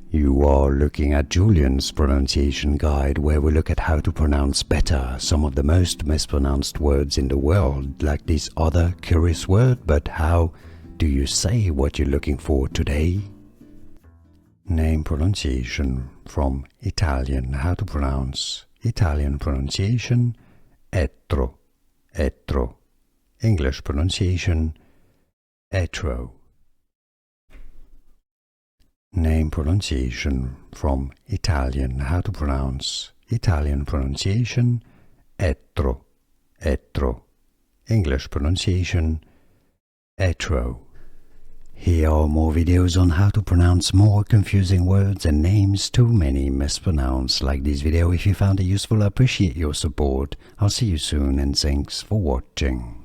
You are looking at Julian's pronunciation guide, where we look at how to pronounce better some of the most mispronounced words in the world, like this other curious word. But how do you say what you're looking for today? Name pronunciation from Italian. How to pronounce Italian pronunciation: etro, etro. English pronunciation: etro. Name pronunciation from Italian. How to pronounce Italian pronunciation: etro, etro. English pronunciation: etro. Here are more videos on how to pronounce more confusing words and names too many mispronounced. Like this video if you found it useful. I appreciate your support. I'll see you soon and thanks for watching.